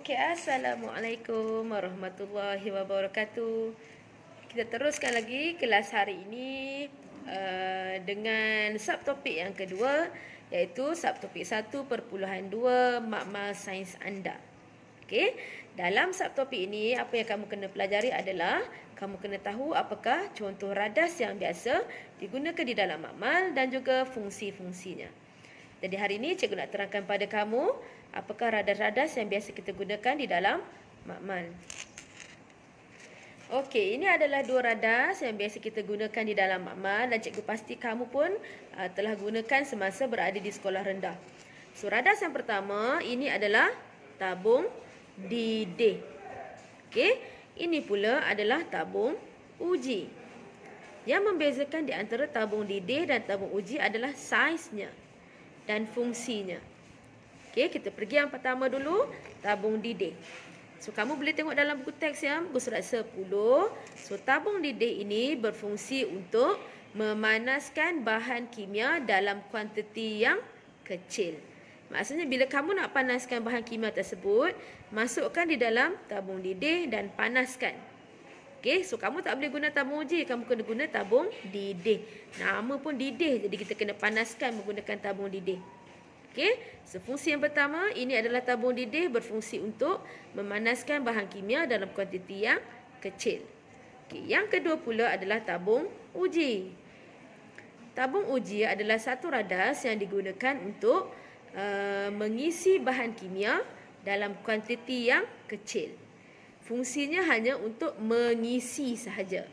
Okey, Assalamualaikum warahmatullahi wabarakatuh. Kita teruskan lagi kelas hari ini dengan subtopik yang kedua, iaitu subtopik 1.2 makmal sains anda. Okey, dalam subtopik ini apa yang kamu kena pelajari adalah kamu kena tahu apakah contoh radas yang biasa digunakan di dalam makmal dan juga fungsi-fungsinya. Jadi hari ini cikgu nak terangkan pada kamu apakah radas-radas yang biasa kita gunakan di dalam makmal. Okey, ini adalah dua radas yang biasa kita gunakan di dalam makmal dan cikgu pasti kamu pun telah gunakan semasa berada di sekolah rendah. So, radas yang pertama ini adalah tabung didih. Okey, ini pula adalah tabung uji. Yang membezakan di antara tabung didih dan tabung uji adalah saiznya dan fungsinya. Okey, kita pergi yang pertama dulu, tabung didih. So, kamu boleh tengok dalam buku teks ya, buku surat 10. So, tabung didih ini berfungsi untuk memanaskan bahan kimia dalam kuantiti yang kecil. Maksudnya, bila kamu nak panaskan bahan kimia tersebut, masukkan di dalam tabung didih dan panaskan. Okey, so kamu tak boleh guna tabung uji, kamu kena guna tabung didih. Nama pun didih, jadi kita kena panaskan menggunakan tabung didih. Okey, so fungsi yang pertama, ini adalah tabung didih berfungsi untuk memanaskan bahan kimia dalam kuantiti yang kecil. Okey, yang kedua pula adalah tabung uji. Tabung uji adalah satu radas yang digunakan untuk mengisi bahan kimia dalam kuantiti yang kecil. Fungsinya hanya untuk mengisi sahaja.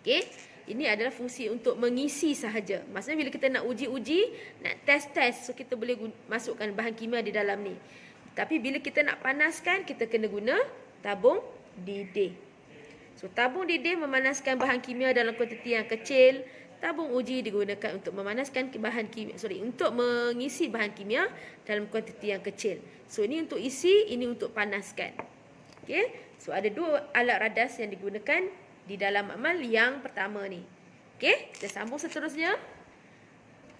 Okey, ini adalah fungsi untuk mengisi sahaja. Maksudnya bila kita nak uji-uji, nak test-test, so kita boleh masukkan bahan kimia di dalam ni. Tapi bila kita nak panaskan, kita kena guna tabung didih. So, tabung didih memanaskan bahan kimia dalam kuantiti yang kecil. Tabung uji digunakan untuk memanaskan bahan kimia, untuk mengisi bahan kimia dalam kuantiti yang kecil. So, ini untuk isi, ini untuk panaskan. Okey, so ada dua alat radas yang digunakan di dalam makmal yang pertama ni. Okey, kita sambung seterusnya.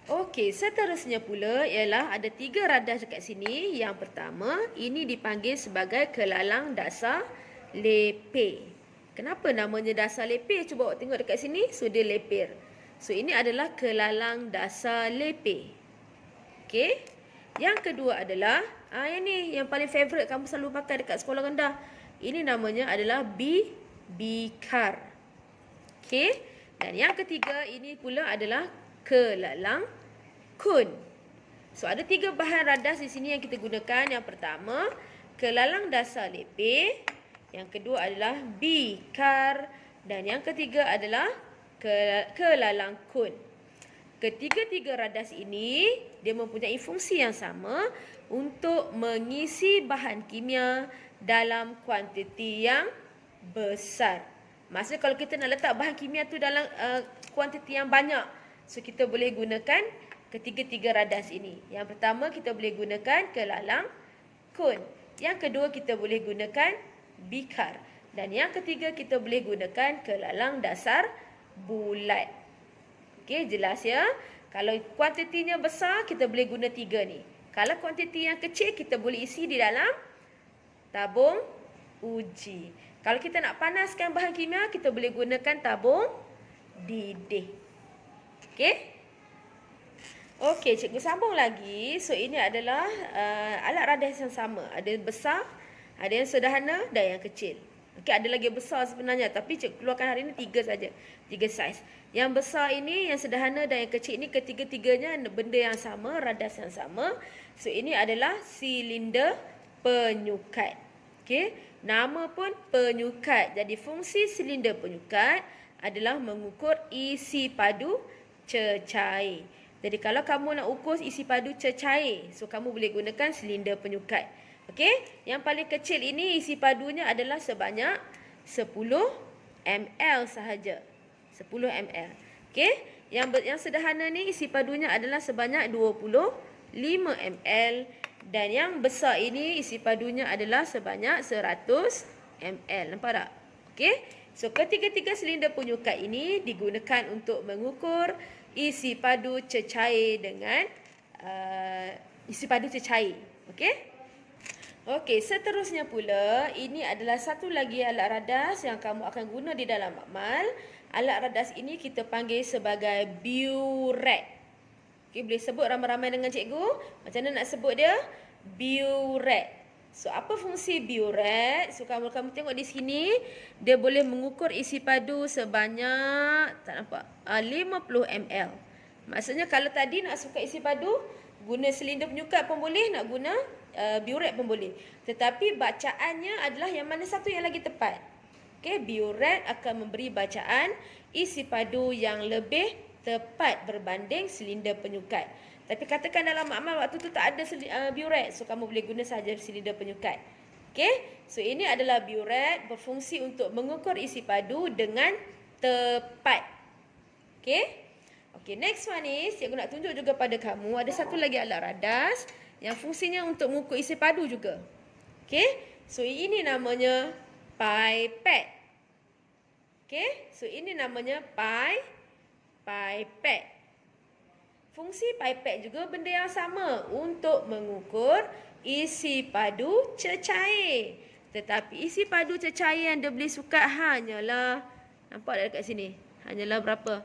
Okey, seterusnya pula ialah ada tiga radas dekat sini. Yang pertama, ini dipanggil sebagai kelalang dasar lepir. Kenapa namanya dasar lepir? Cuba awak tengok dekat sini. So, dia lepir. So, ini adalah kelalang dasar lepir. Okey. Yang kedua adalah, yang ni yang paling favourite kamu selalu pakai dekat sekolah rendah. Ini namanya adalah bikar. Okey. Dan yang ketiga ini pula adalah kelalang kun. So, ada tiga bahan radas di sini yang kita gunakan. Yang pertama, kelalang dasar lepir. Yang kedua adalah bikar. Dan yang ketiga adalah kelalang kun. Ketiga-tiga radas ini, dia mempunyai fungsi yang sama untuk mengisi bahan kimia dalam kuantiti yang besar. Maksudnya kalau kita nak letak bahan kimia tu dalam kuantiti yang banyak, so kita boleh gunakan ketiga-tiga radas ini. Yang pertama kita boleh gunakan kelalang kun. Yang kedua kita boleh gunakan bikar. Dan yang ketiga kita boleh gunakan kelalang dasar bulat. Okey, jelas ya. Kalau kuantitinya besar, kita boleh guna tiga ni. Kalau kuantiti yang kecil, kita boleh isi di dalam tabung uji. Kalau kita nak panaskan bahan kimia, kita boleh gunakan tabung didih. Okey? Okey, cikgu sambung lagi. So, ini adalah alat radas yang sama. Ada besar, ada yang sederhana dan yang kecil. Okey, ada lagi besar sebenarnya, tapi cikgu keluarkan hari ini tiga saja. Tiga saiz. Yang besar ini, yang sederhana dan yang kecil ini, ketiga-tiganya benda yang sama, radas yang sama. So, ini adalah silinder penyukat. Okey, nama pun penyukat. Jadi, fungsi silinder penyukat adalah mengukur isi padu cecair. Jadi, kalau kamu nak ukur isi padu cecair, so kamu boleh gunakan silinder penyukat. Okey, yang paling kecil ini isi padunya adalah sebanyak 10 ml sahaja. 10 ml. Okey, yang sederhana ni isi padunya adalah sebanyak 25 ml dan yang besar ini isi padunya adalah sebanyak 100 ml. Nampak tak? Okey. So, ketiga-tiga silinder penyukat ini digunakan untuk mengukur isi padu cecair dengan isi padu cecair. Okey? Okey, seterusnya pula, ini adalah satu lagi alat radas yang kamu akan guna di dalam makmal. Alat radas ini kita panggil sebagai burette. Okey, boleh sebut ramai-ramai dengan cikgu? Macam mana nak sebut dia? Burette. So, apa fungsi burette? So, kamu tengok di sini, dia boleh mengukur isi padu sebanyak, tak nampak, 50 ml. Maksudnya kalau tadi nak sukat isi padu, guna silinder penyukat pun boleh, nak guna burette pun boleh. Tetapi bacaannya adalah yang mana satu yang lagi tepat. Okey, burette akan memberi bacaan isi padu yang lebih tepat berbanding silinder penyukat. Tapi katakan dalam makmal waktu tu tak ada burette, so kamu boleh guna saja silinder penyukat. Okey, so ini adalah burette, berfungsi untuk mengukur isi padu dengan tepat. Okey. Okey, next one is cikgu nak tunjuk juga pada kamu ada satu lagi alat radas yang fungsinya untuk mengukur isi padu juga. Okey, so ini namanya pipette. Okey, so ini namanya pipette. Fungsi pipette juga benda yang sama untuk mengukur isi padu cecair. Tetapi isi padu cecair yang dia boleh sukat hanyalah, nampak tak dekat sini? Hanyalah berapa?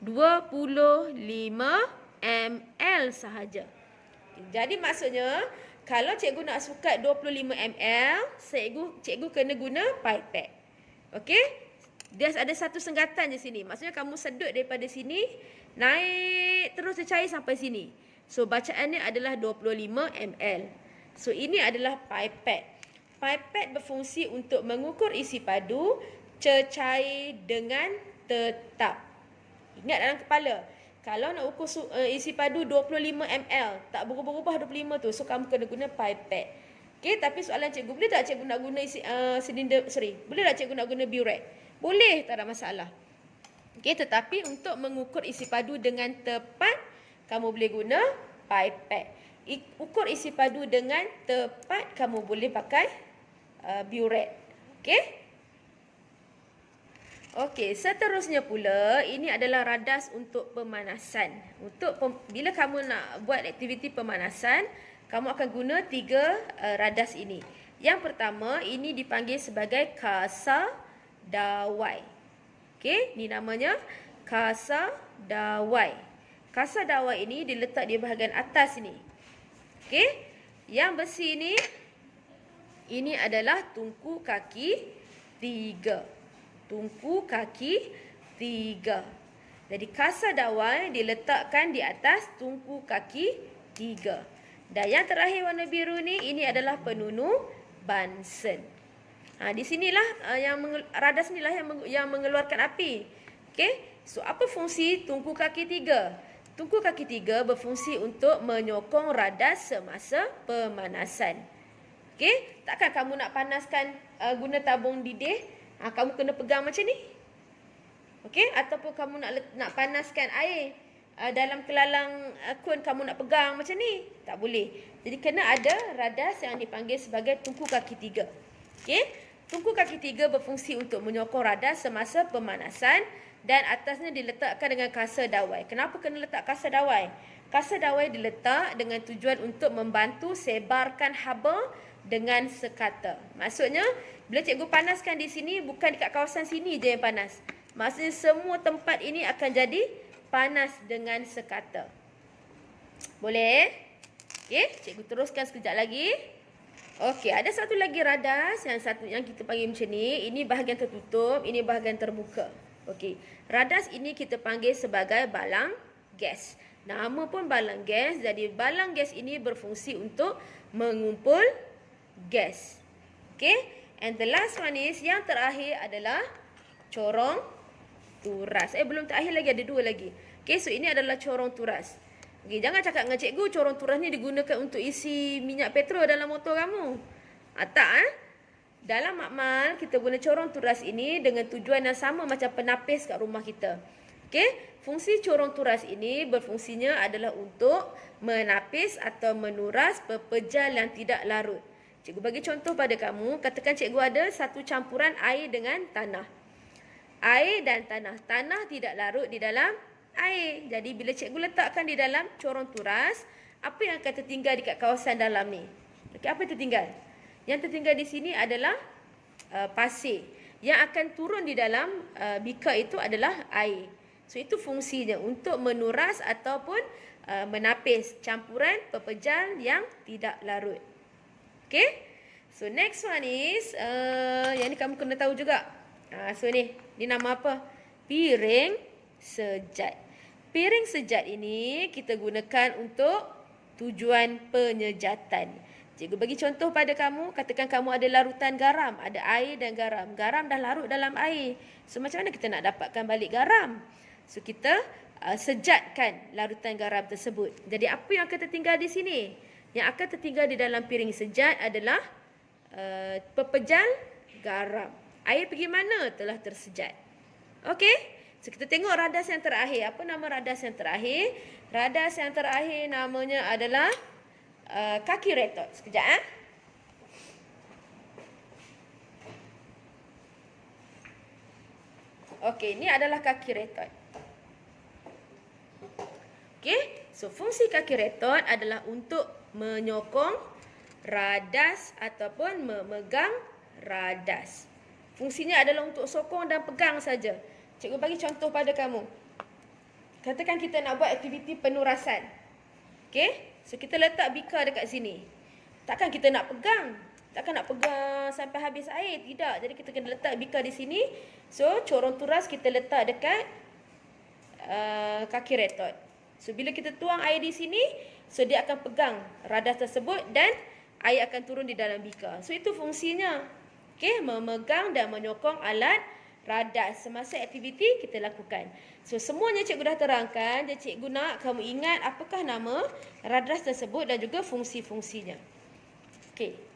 25 ml sahaja. Jadi maksudnya, kalau cikgu nak sukat 25 ml, cikgu kena guna pipette. Okey? Dia ada satu senggatan di sini. Maksudnya kamu sedut daripada sini, naik terus cecair sampai sini. So, bacaannya adalah 25 ml. So, ini adalah pipette. Pipette berfungsi untuk mengukur isi padu cecair dengan tetap. Ingat dalam kepala, kalau nak ukur isi padu 25 ml, tak berubah-ubah 25 tu, so kamu kena guna pipette. Okey, tapi soalan cikgu, boleh tak cikgu nak guna boleh tak cikgu nak guna burette? Boleh, tak ada masalah. Okey, tetapi untuk mengukur isi padu dengan tepat, kamu boleh guna pipette. Ukur isi padu dengan tepat, kamu boleh pakai burette. Okey? Okey, seterusnya pula, ini adalah radas untuk pemanasan. Bila kamu nak buat aktiviti pemanasan, kamu akan guna 3 radas ini. Yang pertama, ini dipanggil sebagai kasa dawai. Okey, ini namanya kasa dawai. Kasa dawai ini diletak di bahagian atas ini. Okey, yang besi ini adalah tungku kaki 3. Tungku kaki 3. Jadi kasa dawai diletakkan di atas tungku kaki 3. Dan yang terakhir warna biru ni, ini adalah penunu Bunsen. Di sinilah radas inilah yang mengeluarkan api. Okey, so apa fungsi tungku kaki 3? Tungku kaki 3 berfungsi untuk menyokong radas semasa pemanasan. Okey, takkan kamu nak panaskan guna tabung didih? Kamu kena pegang macam ni. Okey, ataupun kamu nak panaskan air dalam kelalang kun, kamu nak pegang macam ni. Tak boleh. Jadi kena ada radas yang dipanggil sebagai tungku kaki 3. Okey, tungku kaki 3 berfungsi untuk menyokong radas semasa pemanasan dan atasnya diletakkan dengan kasa dawai. Kenapa kena letak kasa dawai? Kasa dawai diletak dengan tujuan untuk membantu sebarkan haba dengan sekata. Maksudnya, bila cikgu panaskan di sini, bukan dekat kawasan sini je yang panas. Maksudnya semua tempat ini akan jadi panas dengan sekata. Boleh? Okey, cikgu teruskan sekejap lagi. Okey, ada satu lagi radas yang kita panggil macam ni. Ini bahagian tertutup, ini bahagian terbuka. Okey, radas ini kita panggil sebagai balang gas. Nama pun balang gas. Jadi balang gas ini berfungsi untuk mengumpul gas. Okey, and the last one is, yang terakhir adalah corong turas. Belum terakhir lagi, ada 2 lagi. Okey, so ini adalah corong turas. Okey, jangan cakap dengan cikgu corong turas ni digunakan untuk isi minyak petrol dalam motor kamu. Tak. Dalam makmal, kita guna corong turas ini dengan tujuan yang sama macam penapis kat rumah kita. Okey, fungsi corong turas ini berfungsinya adalah untuk menapis atau menuras pepejal yang tidak larut. Cikgu bagi contoh pada kamu, katakan cikgu ada satu campuran air dengan tanah. Air dan tanah. Tanah tidak larut di dalam air. Jadi bila cikgu letakkan di dalam corong turas, apa yang akan tertinggal dekat kawasan dalam ni? Okey, apa yang tertinggal? Yang tertinggal di sini adalah pasir. Yang akan turun di dalam beaker itu adalah air. So itu fungsinya untuk menuras ataupun menapis campuran pepejal yang tidak larut. Okay. So next one is yang ni kamu kena tahu juga. So ni nama apa? Piring sejat. Piring sejat ini kita gunakan untuk tujuan penyejatan. Cikgu bagi contoh pada kamu, katakan kamu ada larutan garam, ada air dan garam. Garam dah larut dalam air. So macam mana kita nak dapatkan balik garam? So kita sejatkan larutan garam tersebut. Jadi apa yang akan tertinggal di sini? Yang akan tertinggal di dalam piring sejat adalah pepejal garam. Air pergi mana? Telah tersejat. Okey? So kita tengok radas yang terakhir. Apa nama radas yang terakhir? Radas yang terakhir namanya adalah kaki retort. Sekejap. Okey, ini adalah kaki retort. Okey, so fungsi kaki retort adalah untuk menyokong radas ataupun memegang radas. Fungsinya adalah untuk sokong dan pegang saja. Cikgu bagi contoh pada kamu. Katakan kita nak buat aktiviti penurasan. Okey, so kita letak beaker dekat sini. Takkan kita nak pegang? Takkan nak pegang sampai habis air? Tidak. Jadi kita kena letak beaker di sini. So corong turas kita letak dekat kaki retort. So bila kita tuang air di sini, so dia akan pegang radas tersebut dan air akan turun di dalam beaker. So itu fungsinya. Okey, memegang dan menyokong alat radas semasa aktiviti kita lakukan. So semuanya cikgu dah terangkan. Jadi cikgu nak kamu ingat apakah nama radas tersebut dan juga fungsi-fungsinya. Okey.